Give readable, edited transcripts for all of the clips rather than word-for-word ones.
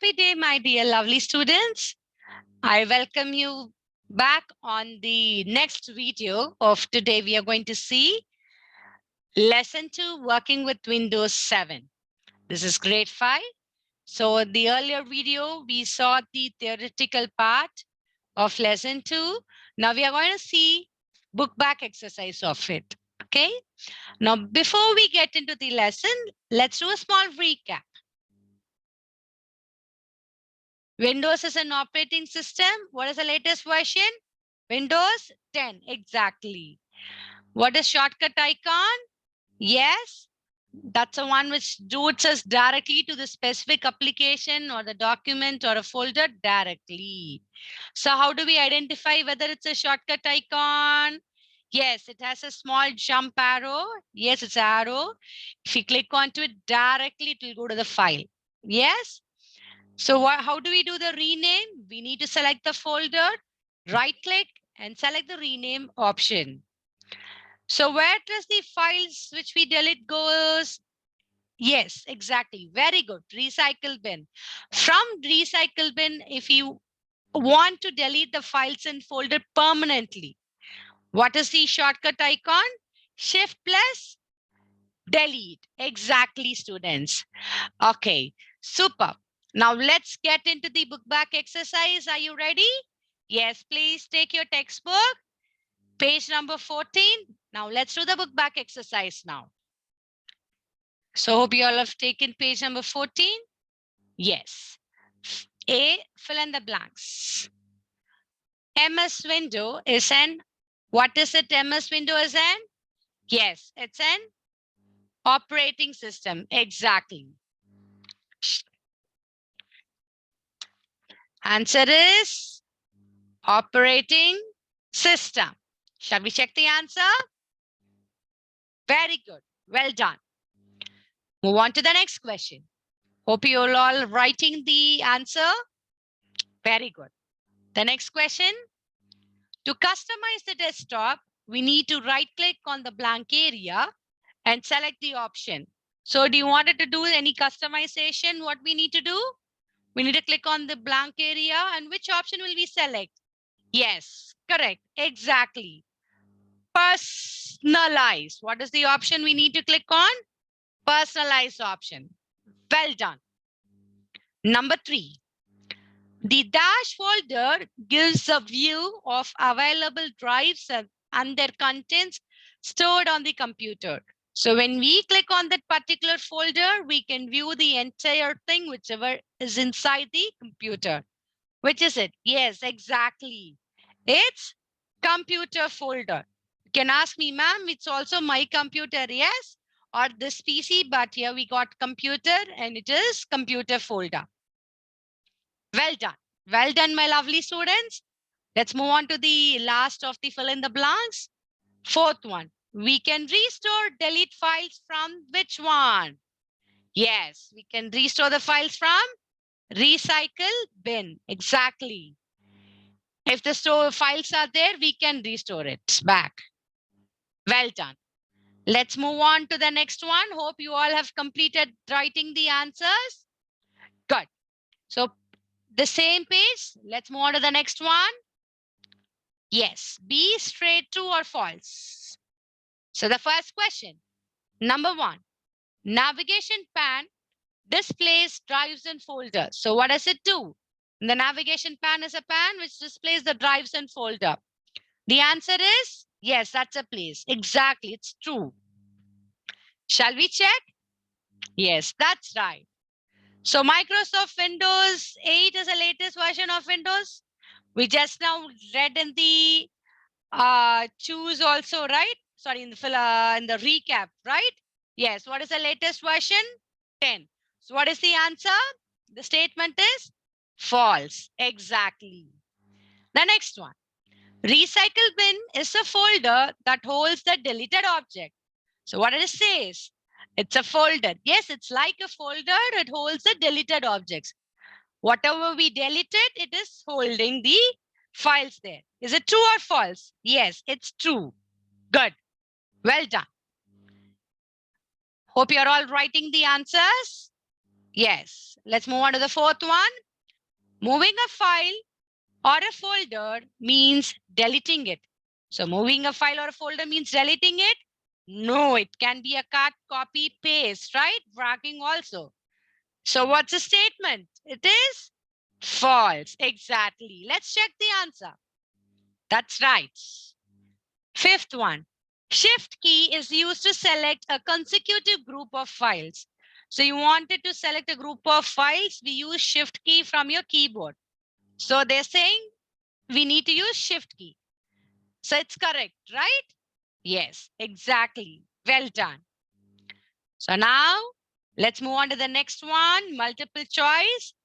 Happy day, my dear lovely students. I welcome you back on the next video of today. We are going to see lesson 2, working with Windows 7. This is grade 5. So the earlier video, we saw the theoretical part of lesson 2. Now we are going to see book back exercise of it. Okay. Now, before we get into the lesson, let's do a small recap. Windows is an operating system. What is the latest version? Windows 10, exactly. What is shortcut icon? Yes, that's the one which routes us directly to the specific application or the document or a folder directly. So how do we identify whether it's a shortcut icon? Yes, it has a small jump arrow. Yes, it's arrow. If you click onto it directly, it will go to the file. Yes. So how do we do the rename? We need to select the folder, right click and select the rename option. So where does the files which we delete goes? Yes, exactly. Very good. Recycle bin. From recycle bin, if you want to delete the files and folder permanently, what is the shortcut icon? Shift plus delete. Exactly, students. Okay, super. Now let's get into the book back exercise. Are you ready? Yes, please take your textbook, page number 14. Now let's do the book back exercise now. So hope you all have taken page number 14. Yes. A, fill in the blanks. MS window is an, what is it MS window is an? Yes, it's an operating system. Exactly. Answer is operating system. Shall we check the answer? Very good. Well done. Move on to the next question. Hope you're all writing the answer. Very good. The next question. To customize the desktop, we need to right click on the blank area and select the option. So do you want it to do any customization? What we need to do? We need to click on the blank area and which option will we select? Yes, correct. Exactly. Personalize. What is the option we need to click on? Personalize option. Well done. Number 3. The dash folder gives a view of available drives and their contents stored on the computer. So when we click on that particular folder, we can view the entire thing, whichever is inside the computer. Which is it? Yes, exactly. It's computer folder. You can ask me, ma'am, it's also my computer, yes, or this PC, but here we got computer and it is computer folder. Well done. Well done, my lovely students. Let's move on to the last of the fill in the blanks. 4th one. We can restore, delete files from which one? Yes, we can restore the files from recycle bin. Exactly. If the files are there, we can restore it back. Well done. Let's move on to the next one. Hope you all have completed writing the answers. Good. So the same page. Let's move on to the next one. Yes. Be straight, true or false. So the first question. Number 1. Navigation pan displays drives and folders. So what does it do? The navigation pan is a pan which displays the drives and folder. The answer is yes, that's a place. Exactly, it's true. Shall we check? Yes, that's right. So Microsoft Windows 8 is the latest version of Windows. We just now read in the choose also, right? Sorry, in the recap, right? Yes, what is the latest version? 10. So what is the answer? The statement is false. Exactly. The next one. Recycle bin is a folder that holds the deleted object. So what it says? It's a folder. Yes, it's like a folder. It holds the deleted objects. Whatever we deleted, it is holding the files there. Is it true or false? Yes, it's true. Good. Well done. Hope you're all writing the answers. Yes, Let's move on to the fourth one. Moving a file or a folder means deleting it. So moving a file or a folder means deleting it? No, it can be a cut, copy, paste, right? Dragging also. So what's the statement? It is false. Exactly. Let's check the answer. That's right. Fifth one. Shift key is used to select a consecutive group of files. So you wanted to select a group of files, we use shift key from your keyboard. So they're saying we need to use shift key. So it's correct, right? Yes, exactly. Well done. So now let's move on to the next one, multiple choice.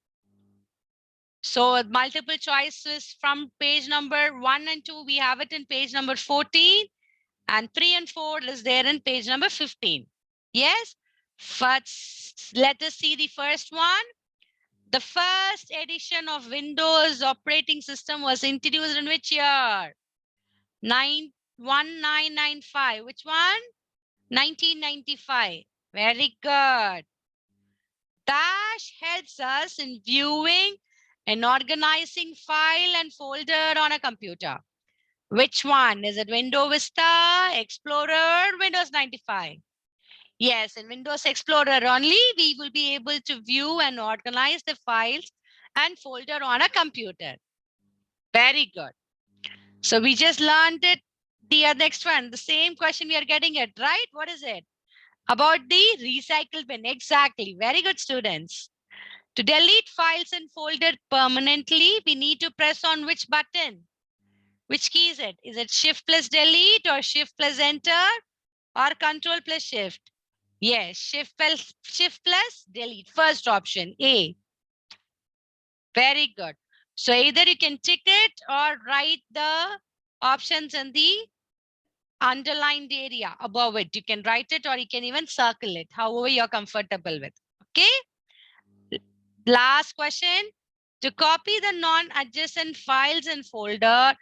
So multiple choices from page number 1 and 2, we have it in page number 14, and 3 and 4 is there in page number 15. Yes, first, let us see the first one. The first edition of Windows operating system was introduced in which year? 1995. Which one? 1995. Very good. Dash helps us in viewing and organizing file and folder on a computer. Which one? Is it Windows Vista, Explorer, Windows 95? Yes, in Windows Explorer only, we will be able to view and organize the files and folder on a computer. Very good. So we just learned it. The next one, the same question we are getting it, right? What is it? About the recycle bin. Exactly. Very good, students. To delete files and folder permanently, we need to press on which button? Which key is it? Is it Shift plus Delete or Shift plus Enter or Control plus Shift? Yes, Shift plus Delete. First option, A. Very good. So either you can tick it or write the options in the underlined area above it. You can write it or you can even circle it, however you're comfortable with. Okay. Last question. To copy the non-adjacent files and folder,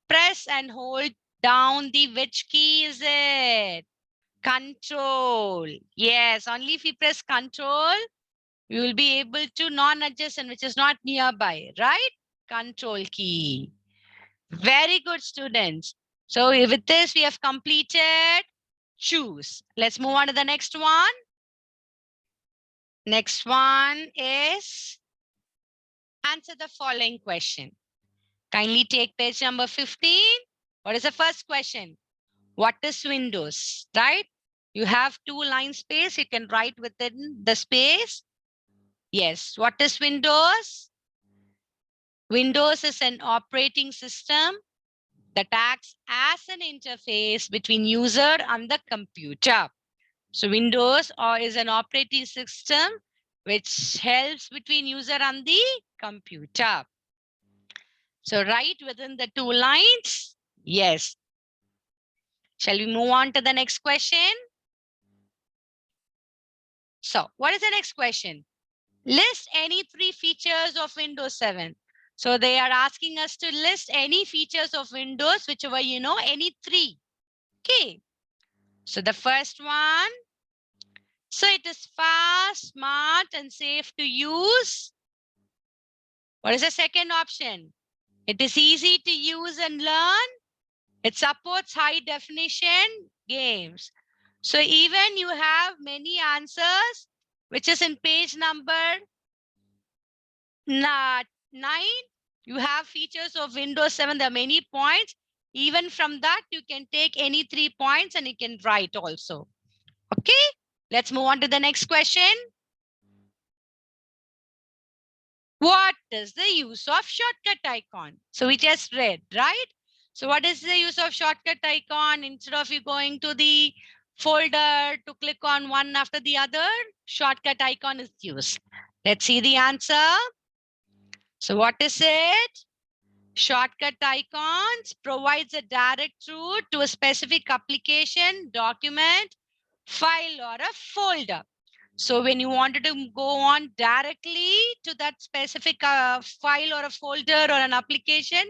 press and hold down the which key is it? Control. Yes, only if you press control, you will be able to non-adjacent, which is not nearby, right? Control key. Very good, students. So with this, we have completed choose. Let's move on to the next one. Next one is answer the following question. Kindly take page number 15. What is the first question? What is Windows, right? You have 2 line space. You can write within the space. Yes. What is Windows? Windows is an operating system that acts as an interface between user and the computer. So Windows is an operating system which helps between user and the computer. So write within the 2 lines. Yes. Shall we move on to the next question? So what is the next question? List any 3 features of Windows 7. So they are asking us to list any features of Windows, whichever you know, any 3. Okay. So the first one, so it is fast, smart, and safe to use. What is the second option? It is easy to use and learn. It supports high definition games. So even you have many answers, which is in page number 9. You have features of Windows 7. There are many points. Even from that, you can take any 3 points and you can write also. Okay, let's move on to the next question. What is the use of shortcut icon? So we just read, right? So what is the use of shortcut icon? Instead of you going to the folder to click on one after the other, shortcut icon is used. Let's see the answer. So what is it? Shortcut icons provides a direct route to a specific application, document, file, or a folder. So when you wanted to go on directly to that specific file or a folder or an application,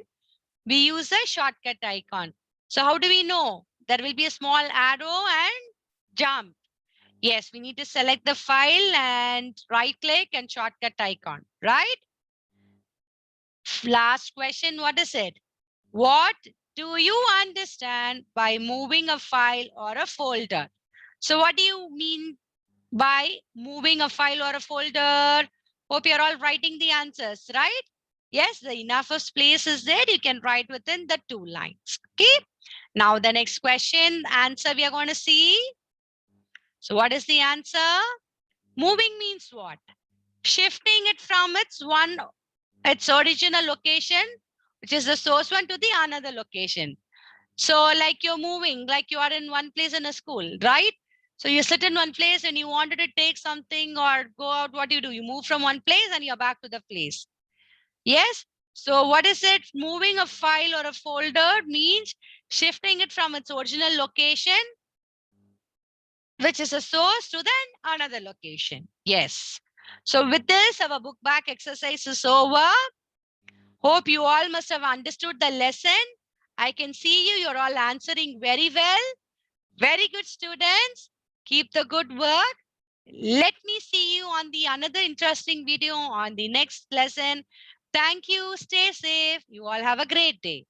we use a shortcut icon. So how do we know? There will be a small arrow and jump. Yes, we need to select the file and right click and shortcut icon, right? Last question, what is it? What do you understand by moving a file or a folder? So what do you mean by moving a file or a folder? Hope you're all writing the answers, right? Yes, the enough of space is there. You can write within the 2 lines. Okay. Now the next question, answer we are going to see. So what is the answer? Moving means what? Shifting it from its original location, which is the source one, to the another location. So like you're moving, like you are in one place in a school, right? So you sit in one place and you wanted to take something or go out. What do? You move from one place and you're back to the place. Yes. So what is it? Moving a file or a folder means shifting it from its original location, which is a source, to then another location. Yes. So with this, our book back exercise is over. Hope you all must have understood the lesson. I can see you. You're all answering very well. Very good, students. Keep the good work. Let me see you on the another interesting video on the next lesson. Thank you. Stay safe. You all have a great day.